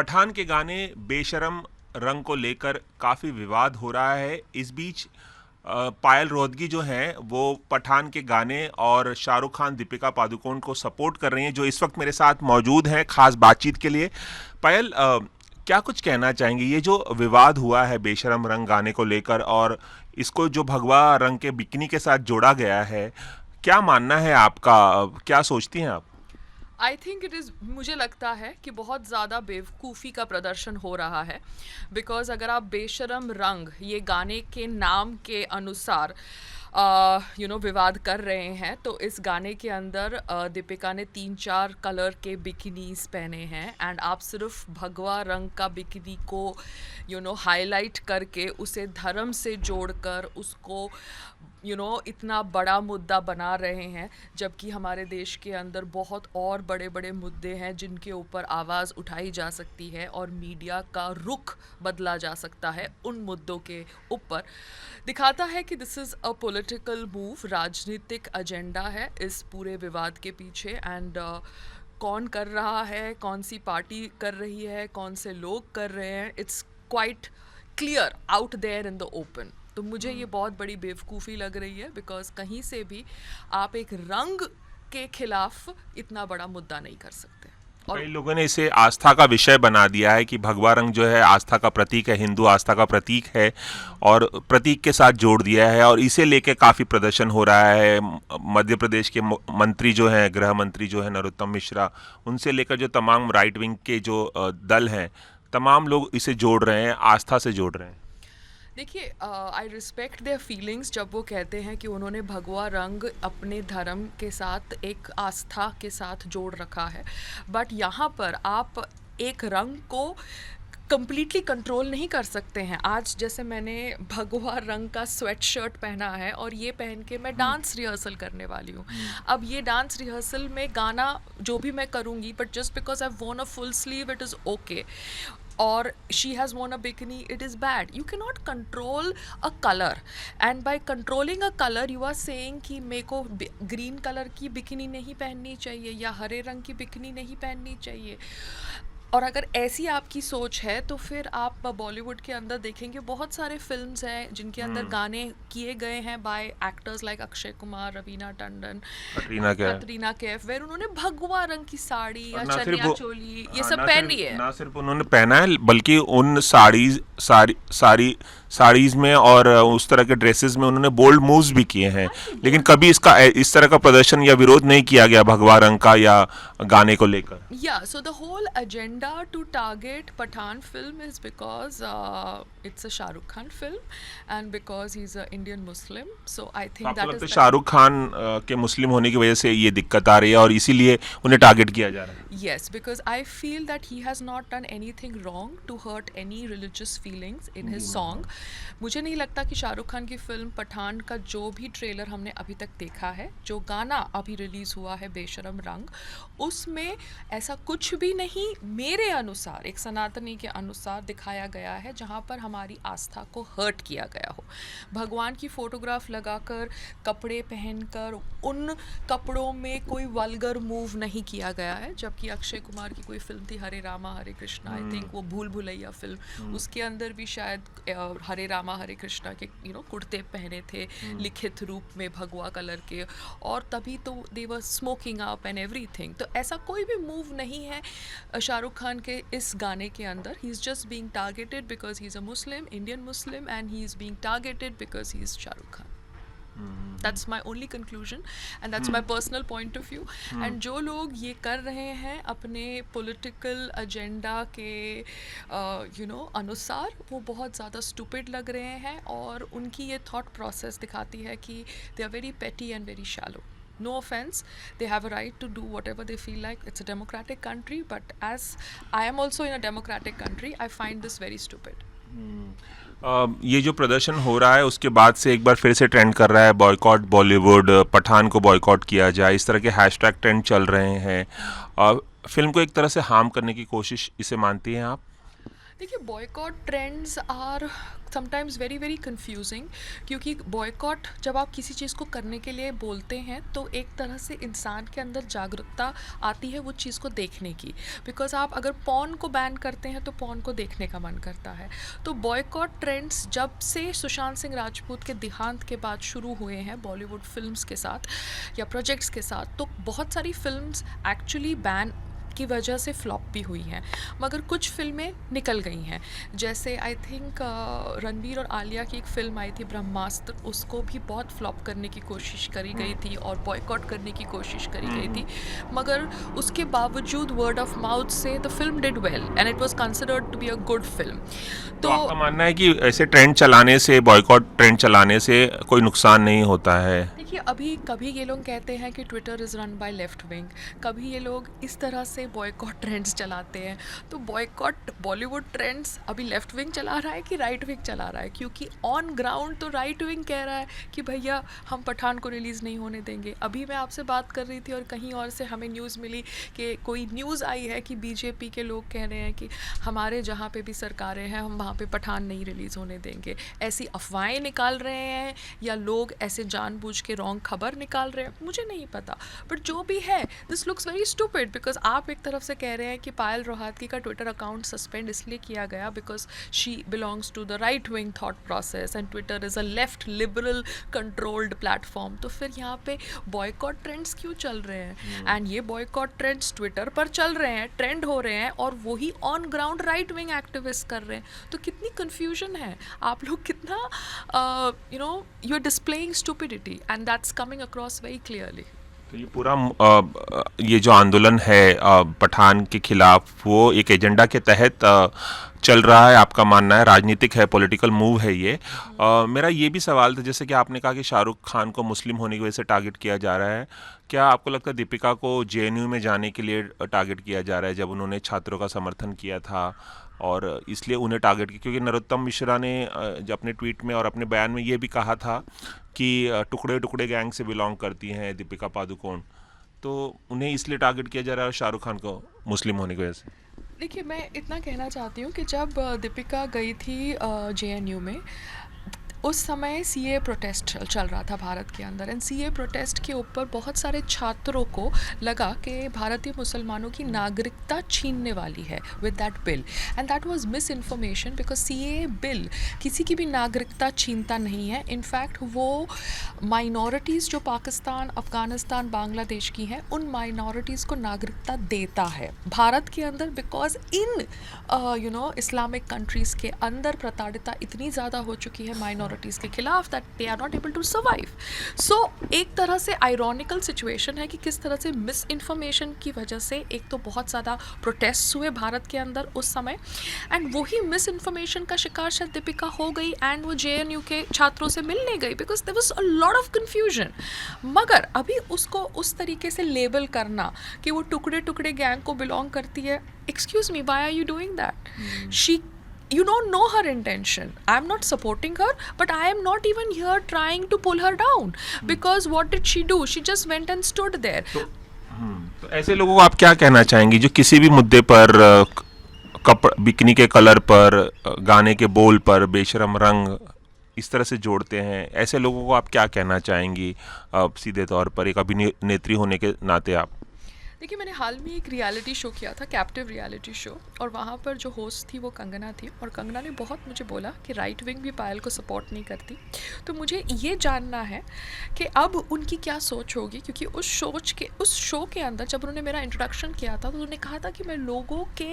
पठान के गाने बेशरम रंग को लेकर काफ़ी विवाद हो रहा है। इस बीच पायल रोहतगी जो हैं वो पठान के गाने और शाहरुख खान दीपिका पादुकोण को सपोर्ट कर रही हैं, जो इस वक्त मेरे साथ मौजूद हैं खास बातचीत के लिए। पायल, क्या कुछ कहना चाहेंगे? ये जो विवाद हुआ है बेशरम रंग गाने को लेकर और इसको जो भगवा रंग के बिकनी के साथ जोड़ा गया है, क्या मानना है आपका? क्या सोचती हैं आप? आई थिंक इट इज़, मुझे लगता है कि बहुत ज़्यादा बेवकूफ़ी का प्रदर्शन हो रहा है। बिकॉज़ अगर आप बेशरम रंग ये गाने के नाम के अनुसार विवाद कर रहे हैं, तो इस गाने के अंदर दीपिका ने 3-4 कलर के बिकिनीज पहने हैं एंड आप सिर्फ भगवा रंग का बिकिनी को हाईलाइट करके उसे धर्म से जोड़कर उसको इतना बड़ा मुद्दा बना रहे हैं, जबकि हमारे देश के अंदर बहुत और बड़े बड़े मुद्दे हैं जिनके ऊपर आवाज़ उठाई जा सकती है और मीडिया का रुख बदला जा सकता है उन मुद्दों के ऊपर। दिखाता है कि this is a political move, राजनीतिक एजेंडा है इस पूरे विवाद के पीछे। एंड कौन कर रहा है, कौन सी पार्टी कर रही है, कौन से लोग कर रहे हैं, it's quite clear out there in the open. तो मुझे ये बहुत बड़ी बेवकूफ़ी लग रही है, बिकॉज कहीं से भी आप एक रंग के खिलाफ इतना बड़ा मुद्दा नहीं कर सकते। और कई लोगों ने इसे आस्था का विषय बना दिया है कि भगवा रंग जो है आस्था का प्रतीक है, हिंदू आस्था का प्रतीक है, और प्रतीक के साथ जोड़ दिया है और इसे लेके काफ़ी प्रदर्शन हो रहा है। मध्य प्रदेश के मंत्री जो हैं, गृह मंत्री जो है नरोत्तम मिश्रा, उनसे लेकर जो तमाम राइट विंग के जो दल हैं, तमाम लोग इसे जोड़ रहे हैं, आस्था से जोड़ रहे हैं। देखिए, आई रिस्पेक्ट देयर फीलिंग्स जब वो कहते हैं कि उन्होंने भगवा रंग अपने धर्म के साथ, एक आस्था के साथ जोड़ रखा है। बट यहाँ पर आप एक रंग को कम्प्लीटली कंट्रोल नहीं कर सकते हैं। आज जैसे मैंने भगवा रंग का स्वेट शर्ट पहना है और ये पहन के मैं डांस रिहर्सल करने वाली हूँ। अब ये डांस रिहर्सल में गाना जो भी मैं करूँगी, but just because I von a full sleeve it is okay, or she has worn a bikini, it is bad. You cannot control a color, and by controlling a color you are saying कि मेरे को green colour की bikini नहीं पहननी चाहिए या हरे रंग की बिकिनी नहीं पहननी चाहिए। और अगर ऐसी आपकी सोच है तो फिर आप बॉलीवुड के अंदर देखेंगे बहुत सारे फिल्म्स हैं जिनके अंदर गाने किए गए हैं by actors like Akshay Kumar, Raveena Tandon, Katrina Kaif, where उन्होंने भगवा रंग की साड़ी या चनिया चोली ये सब पहनी है। ना सिर्फ उन्होंने पहना है, बल्कि उन साड़ीज में और उस तरह के ड्रेसेस में उन्होंने बोल्ड मूव्स भी किए हैं। लेकिन कभी इसका इस तरह का प्रदर्शन या विरोध नहीं किया गया भगवा रंग का या गाने को लेकर। Yeah so the whole agenda to target Pathaan film is because it's a Shahrukh Khan film and because he is a Indian Muslim. So I think that is Shahrukh Khan के मुस्लिम होने की वजह से ये दिक्कत आ रही है और इसीलिए उन्हें टारगेट किया जा रहा है। Yes, because I feel that he has not done anything wrong to hurt any religious feelings in his song. मुझे नहीं लगता कि शाहरुख खान की फिल्म पठान का जो भी ट्रेलर हमने अभी तक देखा है, जो गाना अभी रिलीज़ हुआ है बेशरम रंग, उसमें ऐसा कुछ भी नहीं मेरे अनुसार, एक सनातनी के अनुसार दिखाया गया है जहाँ पर हमारी आस्था को हर्ट किया गया हो। भगवान की फ़ोटोग्राफ लगाकर, कपड़े पहनकर, उन कपड़ों में कोई वल्गर मूव नहीं किया गया है। जबकि अक्षय कुमार की कोई फिल्म थी हरे रामा हरे कृष्णा, आई थिंक वो भूल भुलैया फिल्म, उसके अंदर भी शायद हरे रामा हरे कृष्णा के कुर्ते पहने थे लिखित रूप में भगवा कलर के, और तभी तो दे वर स्मोकिंग अप एंड एवरीथिंग। तो ऐसा कोई भी मूव नहीं है शाहरुख खान के इस गाने के अंदर। He is just being targeted because he is a Muslim, Indian Muslim, and he is being targeted because he is Shahrukh Khan. That's my only conclusion and that's my personal point of view. And जो लोग ये कर रहे हैं अपने political agenda के अनुसार, वो बहुत ज़्यादा stupid लग रहे हैं और उनकी ये thought process दिखाती है कि they are very petty and very shallow. No offense, they have a right to do whatever they feel like. It's a democratic country, but as I am also in a democratic country, I find this very stupid. ये जो प्रदर्शन हो रहा है उसके बाद से एक बार फिर से ट्रेंड कर रहा है बॉयकॉट बॉलीवुड, पठान को बॉयकॉट किया जाए, इस तरह के हैशटैग ट्रेंड चल रहे हैं। फिल्म को एक तरह से हार्म करने की कोशिश इसे मानती हैं आप? देखिए, boycott trends are sometimes very very confusing, क्योंकि बॉयकॉट जब आप किसी चीज़ को करने के लिए बोलते हैं तो एक तरह से इंसान के अंदर जागरूकता आती है वो चीज़ को देखने की। बिकॉज आप अगर पॉर्न को बैन करते हैं तो पॉर्न को देखने का मन करता है। तो बॉयकॉट ट्रेंड्स जब से सुशांत सिंह राजपूत के देहांत के बाद शुरू हुए हैं बॉलीवुड फिल्म्स के साथ या प्रोजेक्ट्स के साथ, तो बहुत सारी फिल्म्स एक्चुअली बैन की वजह से फ्लॉप भी हुई हैं, मगर कुछ फिल्में निकल गई हैं। जैसे आई थिंक रणबीर और आलिया की एक फ़िल्म आई थी ब्रह्मास्त्र, उसको भी बहुत फ्लॉप करने की कोशिश करी गई थी और बॉयकॉट करने की कोशिश करी गई थी, मगर उसके बावजूद वर्ड ऑफ माउथ से the film did well and it was considered to be a good film. तो आपका मानना है कि ऐसे ट्रेंड चलाने से, बॉयकॉट ट्रेंड चलाने से कोई नुकसान नहीं होता है? देखिए, अभी कभी ये लोग कहते हैं कि Twitter is run by left wing, कभी ये लोग इस तरह से बॉयकॉट ट्रेंड्स चलाते हैं। तो बॉयकॉट बॉलीवुड ट्रेंड्स अभी लेफ्ट विंग चला रहा है कि राइट विंग चला रहा है? क्योंकि ऑन ग्राउंड तो राइट विंग कह रहा है कि भैया हम पठान को रिलीज़ नहीं होने देंगे। अभी मैं आपसे बात कर रही थी और कहीं और से हमें न्यूज़ मिली कि कोई न्यूज़ आई है कि बीजेपी के लोग कह रहे हैं कि हमारे जहाँ पे भी सरकारें हैं हम वहाँ पे पठान नहीं रिलीज़ होने देंगे। ऐसी अफवाहें निकाल रहे हैं या लोग ऐसे जानबूझ के रॉन्ग खबर निकाल रहे हैं, मुझे नहीं पता। बट जो भी है, this looks very stupid, because आप एक तरफ से कह रहे हैं कि पायल रोहतगी का ट्विटर अकाउंट सस्पेंड इसलिए किया गया because she belongs to the right wing thought process and Twitter is a left liberal controlled platform. तो फिर यहाँ पे बॉयकॉट ट्रेंड्स क्यों चल रहे हैं? एंड ये बॉयकॉट ट्रेंड्स ट्विटर पर चल रहे हैं, ट्रेंड हो रहे हैं और वही on ground right wing activist कर रहे हैं। तो कितनी कन्फ्यूजन है, आप लोग कितना you are displaying stupidity and that's coming across very clearly. तो ये पूरा ये जो आंदोलन है पठान के खिलाफ, वो एक एजेंडा के तहत चल रहा है, आपका मानना है? राजनीतिक है, पॉलिटिकल मूव है ये। मेरा ये भी सवाल था, जैसे कि आपने कहा कि शाहरुख खान को मुस्लिम होने की वजह से टारगेट किया जा रहा है, क्या आपको लगता है दीपिका को जेएनयू में जाने के लिए टारगेट किया जा रहा है, जब उन्होंने छात्रों का समर्थन किया था और इसलिए उन्हें टारगेट किया? क्योंकि नरोत्तम मिश्रा ने जो अपने ट्वीट में और अपने बयान में ये भी कहा था कि टुकड़े टुकड़े गैंग से बिलोंग करती हैं दीपिका पादुकोण, तो उन्हें इसलिए टारगेट किया जा रहा है शाहरुख खान को मुस्लिम होने की वजह से। देखिए, मैं इतना कहना चाहती हूँ कि जब दीपिका गई थी जेएनयू में, उस समय सीए प्रोटेस्ट चल रहा था भारत के अंदर एंड सीए प्रोटेस्ट के ऊपर बहुत सारे छात्रों को लगा कि भारतीय मुसलमानों की नागरिकता छीनने वाली है with that bill, and that was miss information because CA bill किसी की भी नागरिकता छीनता नहीं है। इनफैक्ट वो माइनॉरिटीज़ जो पाकिस्तान, अफ़गानिस्तान, बांग्लादेश की हैं, उन माइनॉरिटीज़ को नागरिकता देता है भारत के अंदर, बिकॉज इन इस्लामिक कंट्रीज़ के अंदर प्रताड़िता इतनी ज़्यादा हो चुकी है माइनॉरिटीज़ के खिलाफ that they are not able to survive. So एक तरह से आयरॉनिकल सिचुएशन है कि किस तरह से मिस इन्फॉर्मेशन की वजह से एक तो बहुत ज़्यादा प्रोटेस्ट हुए भारत के अंदर उस समय, एंड वही मिस इन्फॉर्मेशन का शिकार शायद दीपिका हो गई एंड वो जेएनयू के छात्रों से मिलने गई because there was a lot of confusion. मगर अभी उसको उस तरीके से लेबल करना कि वो टुकड़े टुकड़े गैंग को बिलोंग करती है, excuse me, why are you doing that? She You don't know her intention. I'm not supporting her, but I am not even here trying to pull her down because what did she do? She just went and stood there. तो ऐसे लोगों को आप क्या कहना चाहेंगी जो किसी भी मुद्दे पर, बिकनी के कलर पर, गाने के बोल पर बेशरम रंग इस तरह से जोड़ते हैं? ऐसे लोगों को आप क्या कहना चाहेंगी सीधे तौर पर, एक अभिनेत्री होने के नाते आप? देखिए, मैंने हाल में एक रियलिटी शो किया था, कैप्टिव रियलिटी शो, और वहाँ पर जो होस्ट थी वो कंगना थी, और कंगना ने बहुत मुझे बोला कि राइट विंग भी पायल को सपोर्ट नहीं करती। तो मुझे ये जानना है कि अब उनकी क्या सोच होगी, क्योंकि उस शो के अंदर जब उन्होंने मेरा इंट्रोडक्शन किया था तो उन्होंने कहा था कि मैं लोगों के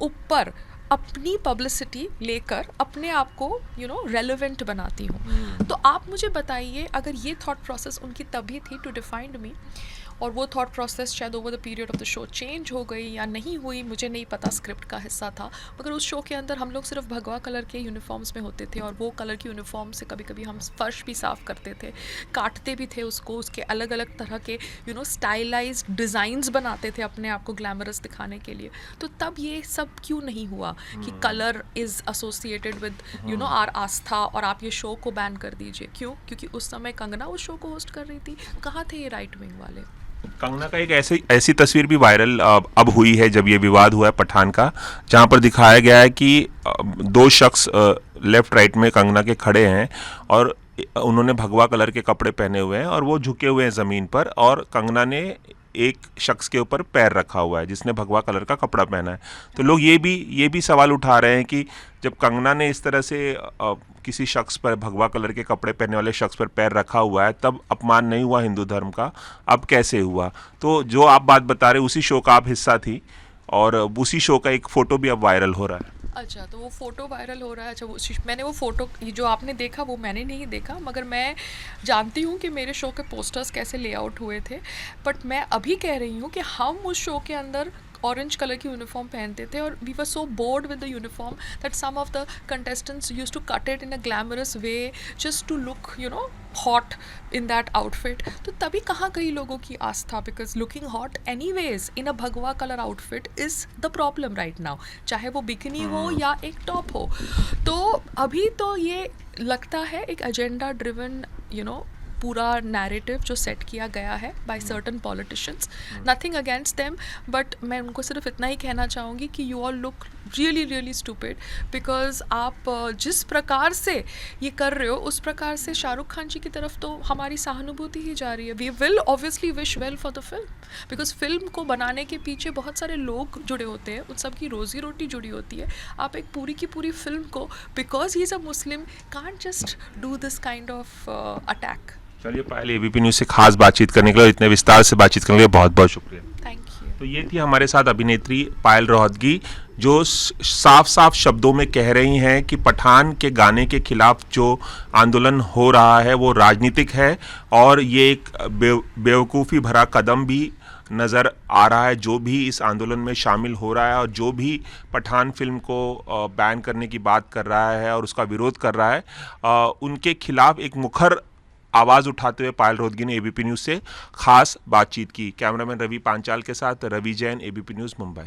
ऊपर अपनी पब्लिसिटी लेकर अपने आप को रेलेवेंट बनाती हूँ। तो आप मुझे बताइए, अगर ये थॉट प्रोसेस उनकी तभी थी टू डिफाइंड मी, और वो थॉट प्रोसेस शायद over the period of the show change हो गई या नहीं हुई, मुझे नहीं पता, स्क्रिप्ट का हिस्सा था, मगर उस शो के अंदर हम लोग सिर्फ भगवा कलर के यूनिफॉर्म्स में होते थे और वो कलर की यूनिफॉर्म से कभी कभी हम फर्श भी साफ़ करते थे, काटते भी थे उसको, उसके अलग अलग तरह के स्टाइलाइज्ड डिज़ाइंस बनाते थे अपने आप को ग्लैमरस दिखाने के लिए। तो तब ये सब क्यों नहीं हुआ कि colour is associated with our आस्था और आप ये शो को बैन कर दीजिए? क्यों? क्योंकि उस समय कंगना उस शो को होस्ट कर रही थी। कहाँ थे ये राइट विंग वाले? कंगना का एक ऐसी तस्वीर भी वायरल अब हुई है जब ये विवाद हुआ है पठान का, जहां पर दिखाया गया है कि दो शख्स लेफ्ट राइट में कंगना के खड़े हैं और उन्होंने भगवा कलर के कपड़े पहने हुए हैं और वो झुके हुए हैं ज़मीन पर, और कंगना ने एक शख्स के ऊपर पैर रखा हुआ है जिसने भगवा कलर का कपड़ा पहना है। तो लोग ये भी सवाल उठा रहे हैं कि जब कंगना ने इस तरह से किसी शख्स पर, भगवा कलर के कपड़े पहनने वाले शख्स पर पैर रखा हुआ है, तब अपमान नहीं हुआ हिंदू धर्म का, अब कैसे हुआ? तो जो आप बात बता रहे उसी शो का आप हिस्सा थी और उसी शो का एक फ़ोटो भी अब वायरल हो रहा है। अच्छा, तो वो फ़ोटो वायरल हो रहा है। अच्छा, मैंने वो फ़ोटो जो आपने देखा वो मैंने नहीं देखा, मगर मैं जानती हूँ कि मेरे शो के पोस्टर्स कैसे लेआउट हुए थे। बट मैं अभी कह रही हूँ कि हम उस शो के अंदर ऑरेंज कलर की यूनिफॉर्म पहनते थे और we were so bored with the uniform that some of the contestants used to cut it in a glamorous way just to look hot in that outfit. तो तभी कहाँ गई लोगों की आस्था, because looking hot anyways in a bhagwa colour outfit is the problem right now, चाहे वो bikini हो या एक टॉप हो। तो अभी तो ये लगता है एक एजेंडा ड्रिवन पूरा नैरेटिव जो सेट किया गया है by certain politicians. Nothing against them, but मैं उनको सिर्फ इतना ही कहना चाहूँगी कि you all look really really stupid, because आप जिस प्रकार से ये कर रहे हो उस प्रकार से शाहरुख खान जी की तरफ तो हमारी सहानुभूति ही जा रही है। We will obviously wish well for the film, because film को बनाने के पीछे बहुत सारे लोग जुड़े होते हैं, उन सब की रोज़ी रोटी जुड़ी होती है। आप एक पूरी की पूरी फिल्म को because he is a Muslim can't just do this kind of attack. चलिए पायल, एबीपी न्यूज़ से खास बातचीत करने के लिए और इतने विस्तार से बातचीत करने के लिए बहुत बहुत शुक्रिया। Thank you. तो ये थी हमारे साथ अभिनेत्री पायल रोहतगी, जो साफ साफ शब्दों में कह रही हैं कि पठान के गाने के खिलाफ जो आंदोलन हो रहा है वो राजनीतिक है और ये एक बेवकूफ़ी भरा कदम भी नज़र आ रहा है। जो भी इस आंदोलन में शामिल हो रहा है और जो भी पठान फिल्म को बैन करने की बात कर रहा है और उसका विरोध कर रहा है, उनके खिलाफ एक मुखर आवाज़ उठाते हुए पायल रोहतगी ने एबीपी न्यूज़ से खास बातचीत की। कैमरामैन रवि पांचाल के साथ रवि जैन, एबीपी न्यूज़, मुंबई।